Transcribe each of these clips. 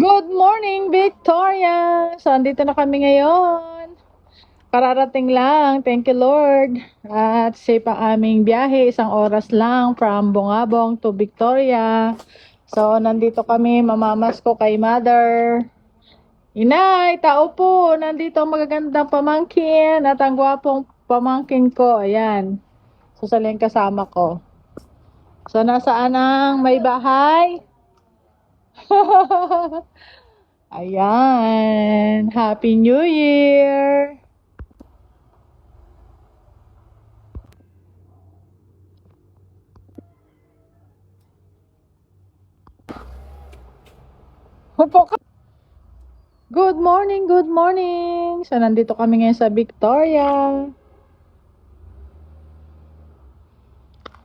Good morning, Victoria! So, andito na kami ngayon. Kararating lang. Thank you, Lord. At safe ang aming biyahe. Isang oras lang from Bungabong to Victoria. So, nandito kami. Mamamas ko kay Mother. Inay, tao po. Nandito ang magagandang pamangkin. At ang gwapong pamangkin ko. Ayan. So, sila yung kasama ko. So, nasaan ang may bahay? Ayan. Happy New Year! Upo ka. Good morning, good morning! So, nandito kami ngayon sa Victoria.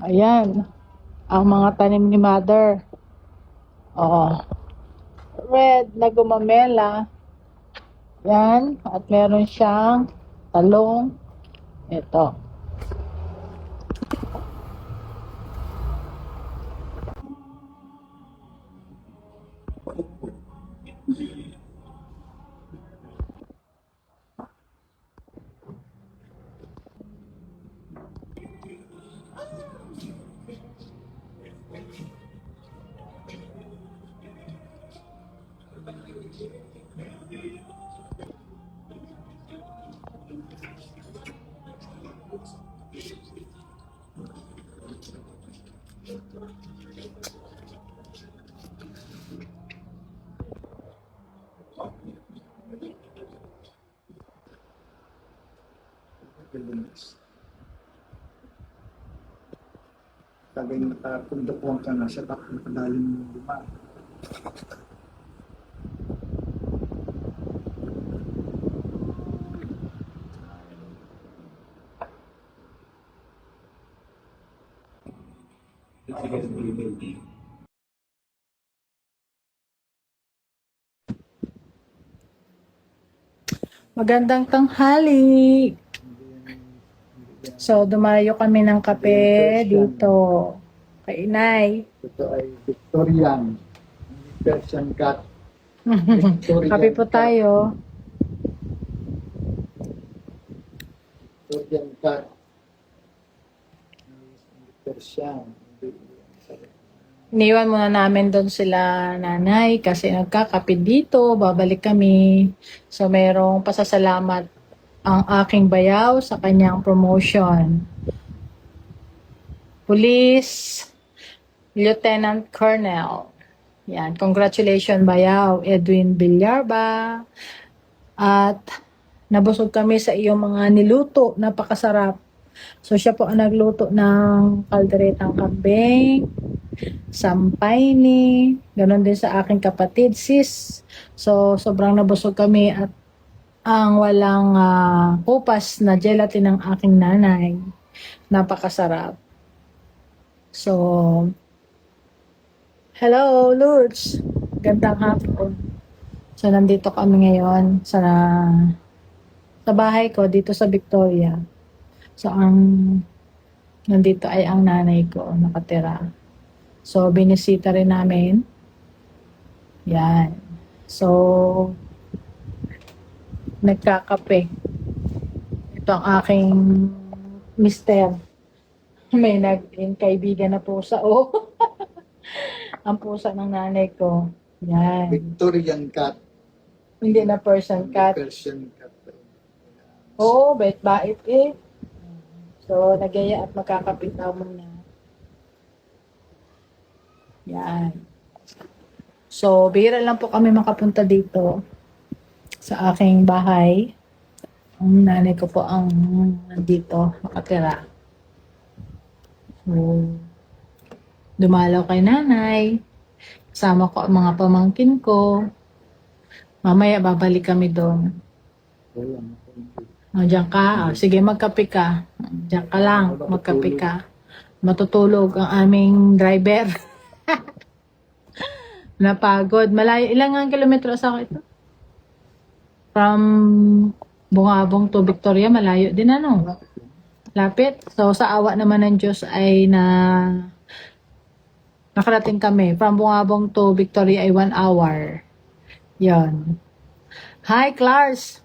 Ayan. Ang mga tanim ni Mother. Oh. Red na gumamela. Yan. At meron siyang talong. Ito. Tagay nakapundukuhan ka na sa takong padalim ng luma. Magandang tanghali. So, dumayo kami ng kape dito. Kay Inay. Ito ay Victorian Persian cat. Kape po tayo. Victorian cat. Persian. Iniwan muna namin doon sila nanay kasi nagkakapit dito, babalik kami. So, merong pasasalamat ang aking bayaw sa kanyang promotion. Police Lieutenant Colonel. Yan, congratulations bayaw, Edwin Villarba. At nabusog kami sa iyong mga niluto, napakasarap. So, siya po ang nagluto ng kalderetang kambing, sampayni, ganon din sa aking kapatid, sis. So, sobrang nabusog kami at ang walang kupas na gelatin ng aking nanay. Napakasarap. So, hello, Lourdes. Gandang hapon. So, nandito kami ngayon sa bahay ko dito sa Victoria. So, nandito ay ang nanay ko nakatira. So, binisita rin namin. Yan. So, nagkakape. Ito ang aking mister. May kaibigan na pusa. Oh. Ang pusa ng nanay ko. Yan. Victorian cat. Hindi na Persian cat. Persian cat. Oo, bait-bait eh. So, nagaya at magkakapit na muna. Yan. So, bihira lang po kami makapunta dito sa aking bahay. Ang nanay ko po ang nandito, nakatira. So, dumalaw kay nanay. Kasama ko ang mga pamangkin ko. Mamaya babalik kami doon. O, diyan ka. O, sige, magkape ka. Diyan ka lang, magkape ka. Matutulog ang aming driver. Napagod. Malayo. Ilang kilometro sa ito? From Bungabong to Victoria, malayo din ano? Lapit. So, sa awa naman ng Diyos ay nakarating kami. From Bungabong to Victoria ay 1 hour. Yan. Hi, Clars.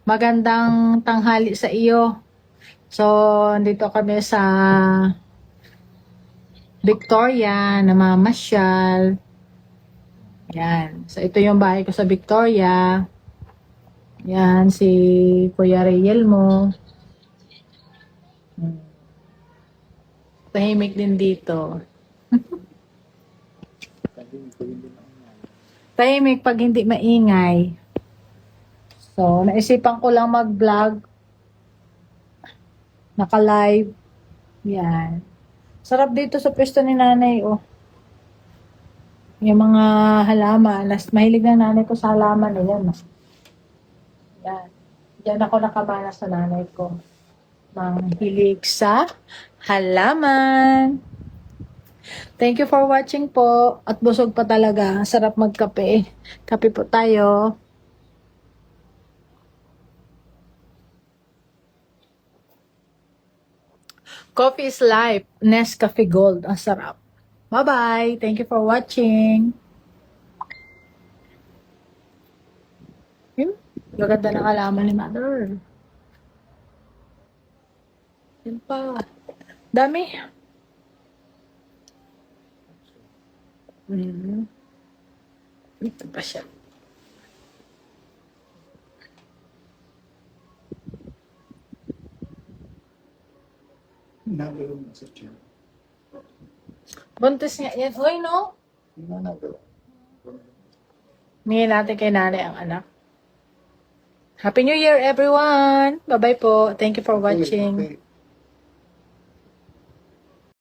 Magandang tanghali sa iyo. So, dito kami sa Victoria, namamasyal. Yan. So, ito yung bahay ko sa Victoria. Yan, si Kuya Riel mo. Tahimik din dito. Tahimik pag hindi maingay. So, naisipan ko lang mag-vlog. Naka-live. Yan. Sarap dito sa pwesto ni nanay, oh. Yung mga halaman. Mahilig na nanay ko sa halaman na yan. Yan. Diyan ako nakamana sa nanay ko. Mahilig sa halaman. Thank you for watching po. At busog pa talaga. Sarap magkape. Kape po tayo. Coffee is life. Nescafe Gold. Ang sarap. Bye-bye. Thank you for watching. Gaganda ng alaman ni Mother. Yan pa. Dami. Ito pa siya. Nagalaw na sa tiyan. Buntis nga yan. Uy, no? Hindi na nagalaw. Hingin natin kay nanay ang anak. Happy New Year, everyone! Bye-bye po. Thank you for watching. Okay.